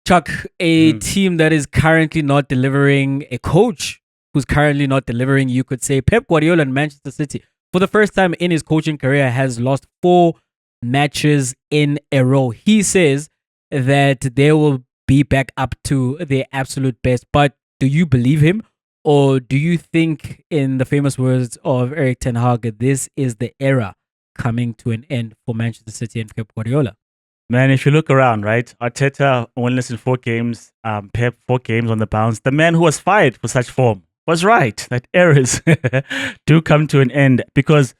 Chuck, a team that is currently not delivering, a coach who's currently not delivering, you could say Pep Guardiola in Manchester City, for the first time in his coaching career, has lost 4 matches in a row. He says that they will be back up to their absolute best. But do you believe him? Or do you think, in the famous words of Eric Ten Hag, this is the era coming to an end for Manchester City and Pep Guardiola? Man, if you look around, right? Arteta winless in 4 games, Pep 4 games on the bounce. The man who was fired for such form was right that eras do come to an end, because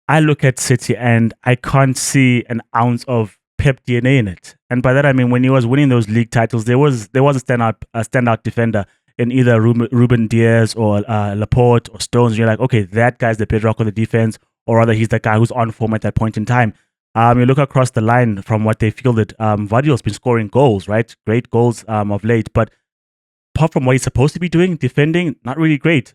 I look at City and I can't see an ounce of Pep DNA in it. And by that I mean, when he was winning those league titles, there was a standout defender in either Ruben Diaz or Laporte or Stones. And you're like, okay, that guy's the bedrock of the defense, or rather, he's the guy who's on form at that point in time. You look across the line from what they fielded. Vardy's been scoring goals, right? Great goals of late, but apart from what he's supposed to be doing, defending, not really great.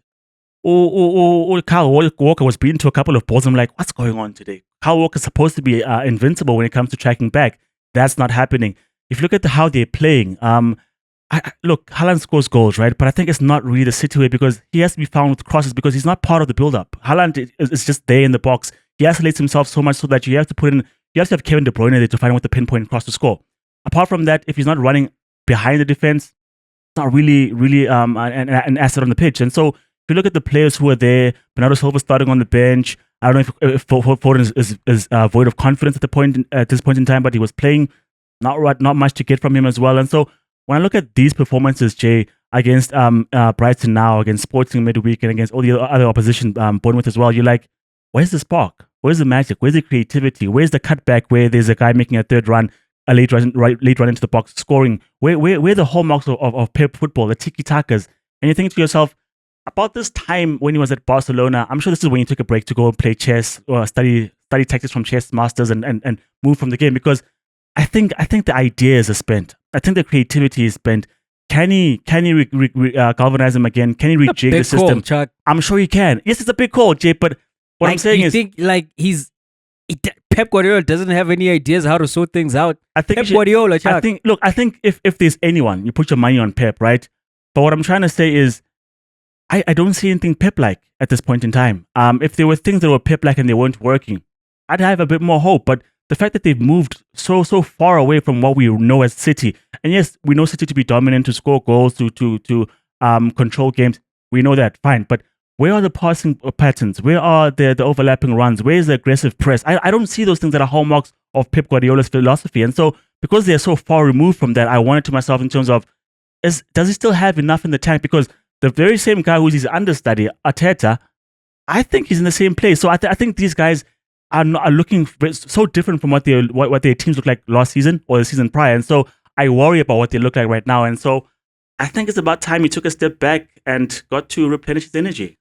Kyle Walker was beaten to a couple of balls. I'm like, what's going on today? Kyle Walker's supposed to be invincible when it comes to tracking back. That's not happening. If you look at how they're playing, look, Haaland scores goals, right? But I think it's not really the City way, because he has to be found with crosses, because he's not part of the build-up. Haaland is just there in the box. He isolates himself so much so that you have to have Kevin De Bruyne there to find out what the pinpoint cross to score. Apart from that, if he's not running behind the defense, it's not really an asset on the pitch. And so if you look at the players who are there, Bernardo Silva starting on the bench. I don't know if Foden is void of confidence at this point in time, but he was playing, not much to get from him as well. And so when I look at these performances, Jay, against Brighton now, against Sporting midweek, and against all the other opposition, Bournemouth as well, you're like, where's the spark? Where's the magic? Where's the creativity? Where's the cutback where there's a guy making a third run, a late run into the box, scoring? Where are the hallmarks of Pep football, the tiki-takas? And you think to yourself, about this time when he was at Barcelona, I'm sure this is when he took a break to go and play chess or study tactics from chess masters and move from the game, because I think the ideas are spent. I think the creativity is spent. Can he galvanize him again? Can he rejig the system? Call, Chuck. I'm sure he can. Yes, it's a big call, Jay, but what I'm saying is, Pep Guardiola doesn't have any ideas how to sort things out. I think Guardiola, Chuck. I think if there's anyone, you put your money on Pep, right? But what I'm trying to say is, I don't see anything Pep-like at this point in time. If there were things that were Pep-like and they weren't working, I'd have a bit more hope. But the fact that they've moved so far away from what we know as City, and yes, we know City to be dominant, to score goals, to control games. We know that, fine. But where are the passing patterns? Where are the overlapping runs? Where is the aggressive press? I don't see those things that are hallmarks of Pep Guardiola's philosophy. And so, because they're so far removed from that, I wanted to myself in terms of, does he still have enough in the tank? Because the very same guy who's his understudy, Arteta, I think he's in the same place. So I think these guys are looking so different from what their teams look like last season or the season prior. And so I worry about what they look like right now. And so I think it's about time he took a step back and got to replenish his energy.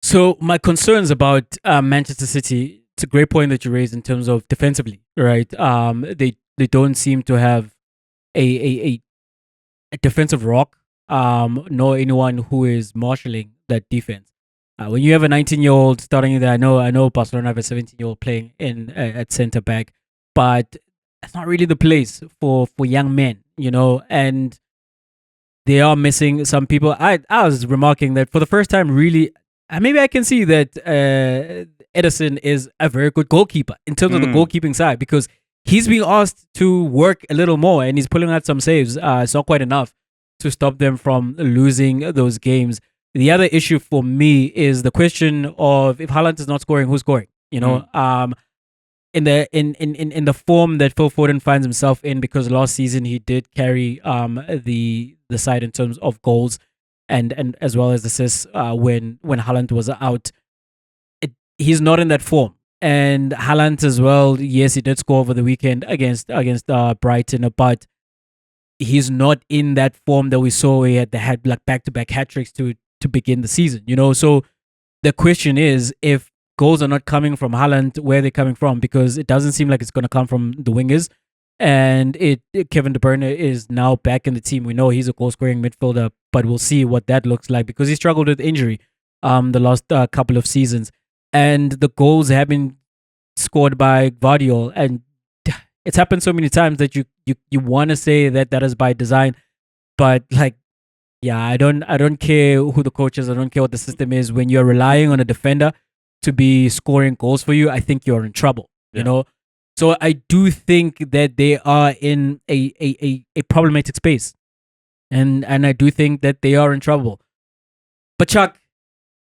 So my concerns about Manchester City, it's a great point that you raised in terms of defensively, right? They don't seem to have a defensive rock, nor anyone who is marshalling that defense. When you have a 19-year-old starting there, I know Barcelona have a 17-year-old playing in at centre back, but it's not really the place for young men, and they are missing some people. I was remarking that for the first time, really, maybe I can see that Ederson is a very good goalkeeper in terms of the goalkeeping side, because he's being asked to work a little more and he's pulling out some saves. It's not quite enough to stop them from losing those games. The other issue for me is the question of, if Haaland is not scoring, who's scoring? In the form that Phil Foden finds himself in, because last season he did carry the side in terms of goals and as well as assists when Haaland was out. He's not in that form. And Haaland as well, yes, he did score over the weekend against Brighton, but he's not in that form that we saw. He had like back-to-back hat tricks to begin the season, So the question is, if goals are not coming from Haaland, where are they coming from? Because it doesn't seem like it's going to come from the wingers. And Kevin De Bruyne is now back in the team. We know he's a goal-scoring midfielder, but we'll see what that looks like, because he struggled with injury the last couple of seasons. And the goals have been scored by Gvardiol, and it's happened so many times that you want to say that is by design. But like, yeah, I don't care who the coach is. I don't care what the system is. When you're relying on a defender to be scoring goals for you, I think you're in trouble. You Yeah. know. So I do think that they are in a problematic space, and I do think that they are in trouble. But Chuck,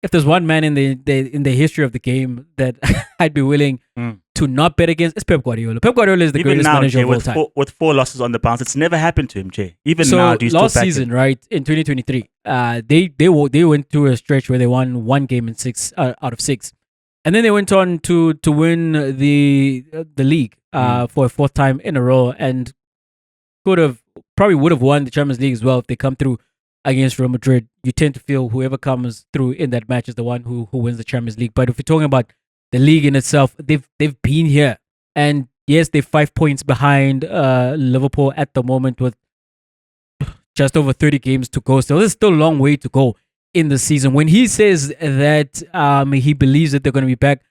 if there's one man in the history of the game that I'd be willing Mm. to not bet against, it's Pep Guardiola. Pep Guardiola is the Even greatest now, manager Jay, of all time. with 4 losses on the bounce, it's never happened to him, Jay. Even now, So do you still last back season, him? right in 2023, they went through a stretch where they won one game in six out of six, and then they went on to win the league for a fourth time in a row, and probably would have won the Champions League as well if they come through against Real Madrid. You tend to feel whoever comes through in that match is the one who wins the Champions League. But if you're talking about the league in itself, they've been here, and yes, they're 5 points behind Liverpool at the moment with just over 30 games to go. So there's still a long way to go in the season. When he says that he believes that they're going to be back,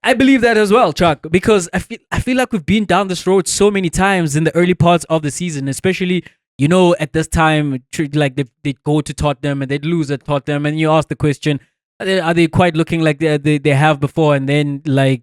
I believe that as well, Chuck, because I feel like we've been down this road so many times in the early parts of the season, especially at this time, like they'd go to Tottenham and they'd lose at Tottenham, and you ask the question, are they quite looking like they have before? And then like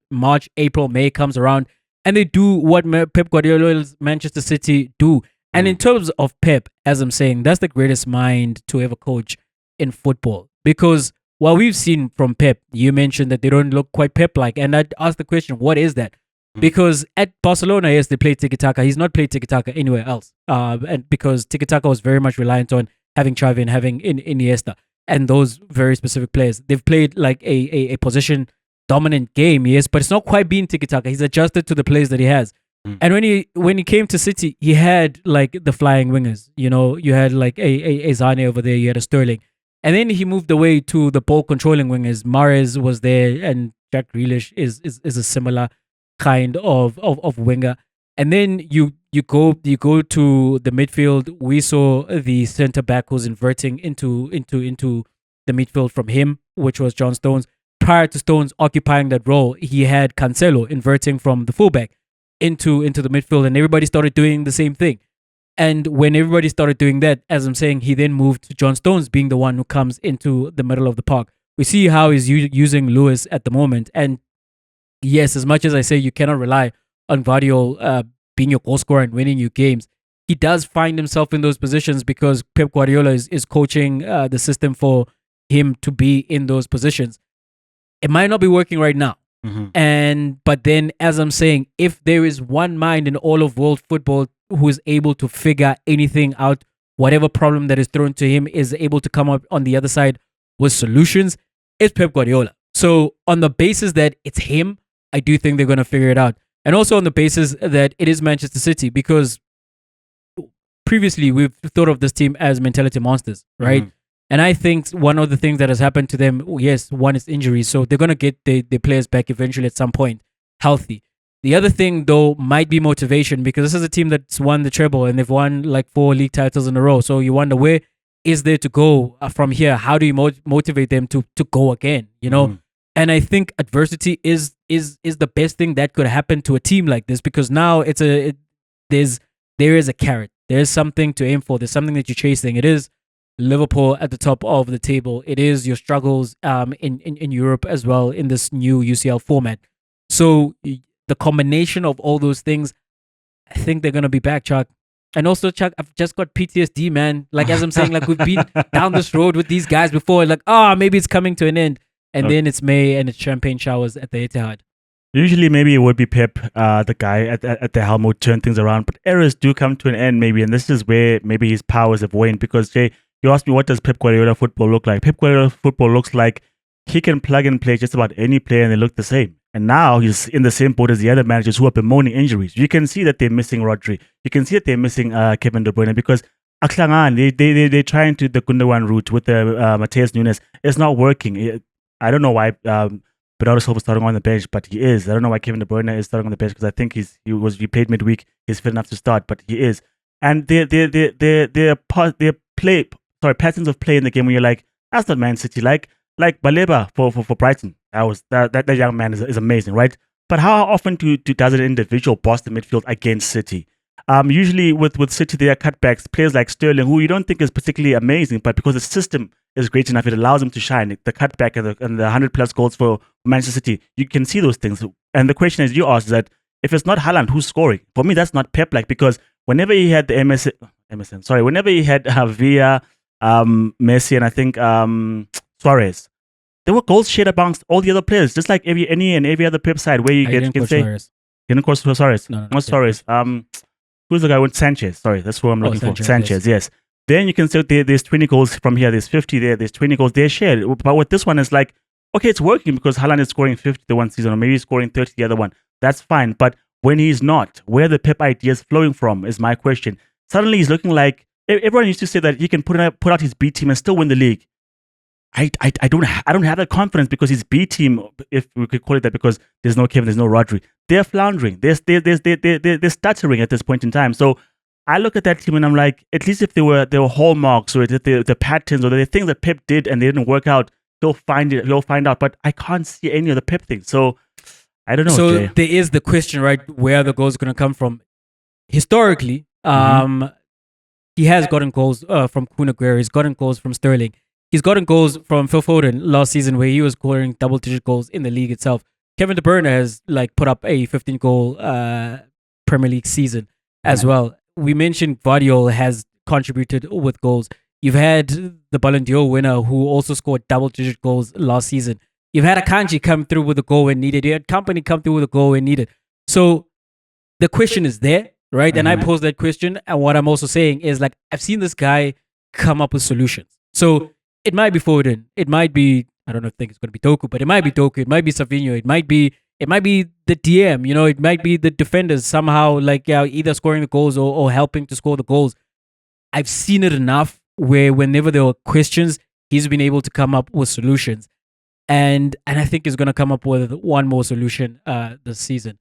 March, April, May comes around, and they do what Pep Guardiola's Manchester City do. And in terms of Pep, as I'm saying, that's the greatest mind to ever coach in football. Because what we've seen from Pep, you mentioned that they don't look quite Pep-like. And I'd ask the question, what is that? Because at Barcelona, yes, they play tiki-taka. He's not played tiki-taka anywhere else. And because tiki-taka was very much reliant on having Xavi and having Iniesta and those very specific players. They've played like a position dominant game, yes, but it's not quite being tiki-taka. He's adjusted to the players that he has. And when he came to City, he had like the flying wingers. You had like a Zane over there. You had a Sterling, and then he moved away to the ball controlling wingers. Mahrez was there, and Jack Grealish is a similar kind of winger. And then you go to the midfield. We saw the centre back who's inverting into the midfield from him, which was John Stones. Prior to Stones occupying that role, he had Cancelo inverting from the fullback into the midfield, and everybody started doing the same thing. And when everybody started doing that, as I'm saying, he then moved to John Stones being the one who comes into the middle of the park. We see how he's using Lewis at the moment. And yes, as much as I say you cannot rely on Guardiola being your goal scorer and winning you games, he does find himself in those positions because Pep Guardiola is coaching the system for him to be in those positions. It might not be working right now. But then, as I'm saying, if there is one mind in all of world football who is able to figure anything out, whatever problem that is thrown to him is able to come up on the other side with solutions, it's Pep Guardiola. So on the basis that it's him, I do think they're going to figure it out. And also on the basis that it is Manchester City, because previously we've thought of this team as mentality monsters, right? And I think one of the things that has happened to them, yes, one is injuries. So they're going to get the players back eventually at some point, healthy. The other thing, though, might be motivation, because this is a team that's won the treble and they've won like 4 league titles in a row. So you wonder, where is there to go from here? How do you motivate them to go again? And I think adversity is the best thing that could happen to a team like this, because now there is a carrot. There's something to aim for. There's something that you're chasing. It is Liverpool at the top of the table. It is your struggles in Europe as well in this new UCL format. So the combination of all those things, I think they're gonna be back, Chuck. And also, Chuck, I've just got PTSD, man. Like as I'm saying, like we've been down this road with these guys before. Like, maybe it's coming to an end, and then it's May and it's champagne showers at the Etihad. Usually, maybe it would be Pep, the guy at the helm, would turn things around. But eras do come to an end, maybe, and this is where maybe his powers have waned. Because Jay, you asked me, what does Pep Guardiola football look like? Pep Guardiola football looks like he can plug and play just about any player, and they look the same. And now he's in the same boat as the other managers who are bemoaning injuries. You can see that they're missing Rodri. You can see that they're missing Kevin De Bruyne, because they're trying to the Gundogan route with the Mateus Nunes. It's not working. I don't know why Bernardo Silva is starting on the bench, but he is. I don't know why Kevin De Bruyne is starting on the bench, because I think he played midweek. He's fit enough to start, but he is. And their patterns of play in the game where you're like, that's not Man City. Like Baleba for Brighton. That young man is amazing, right? But how often does an individual boss the midfield against City? Usually with City, there are cutbacks. Players like Sterling, who you don't think is particularly amazing, but because the system is great enough, it allows him to shine. The cutback and the 100+ goals for Manchester City, you can see those things. And the question is, you asked that if it's not Haaland, who's scoring? For me, that's not Pep like, because whenever he had the whenever he had Villa, Messi, and I think Suarez, there were goals shared amongst all the other players, just like every other Pep side where you can say, of course, Suarez, not Suarez. Who's the guy with Sanchez? Sorry, that's who I'm looking for. Sanchez, yes. Then you can say there's 20 goals from here, there's 50 there, there's 20 goals they're shared. But with this one, it's like, okay, it's working because Haaland is scoring 50 the one season, or maybe he's scoring 30 the other one. That's fine. But when he's not, where the Pep ideas flowing from is my question. Suddenly he's looking like, everyone used to say that he can put out his B team and still win the league. I don't have that confidence, because his B team, if we could call it that, because there's no Kevin, there's no Rodri, they're floundering, they're stuttering at this point in time. So I look at that team and I'm like, at least if there were hallmarks, or the patterns, or the things that Pep did and they didn't work out, he'll find out. But I can't see any of the Pep things. So I don't know. So Jay. there is the question, right? Where the goals are going to come from? Historically, he has gotten goals from Kun Aguero. He's gotten goals from Sterling. He's gotten goals from Phil Foden last season, where he was scoring double-digit goals in the league itself. Kevin De Bruyne has put up a 15-goal Premier League season as well. We mentioned Guardiola has contributed with goals. You've had the Ballon d'Or winner who also scored double-digit goals last season. You've had Akanji come through with a goal when needed. You had Company come through with a goal when needed. So the question is there, right? And I posed that question. And what I'm also saying is, like, I've seen this guy come up with solutions. So it might be Foden. It might be, I don't think it's going to be Doku, but it might be Doku. It might be Savinho. It might be the DM. It might be the defenders somehow, like either scoring the goals or helping to score the goals. I've seen it enough where whenever there were questions, he's been able to come up with solutions. And I think he's going to come up with one more solution this season.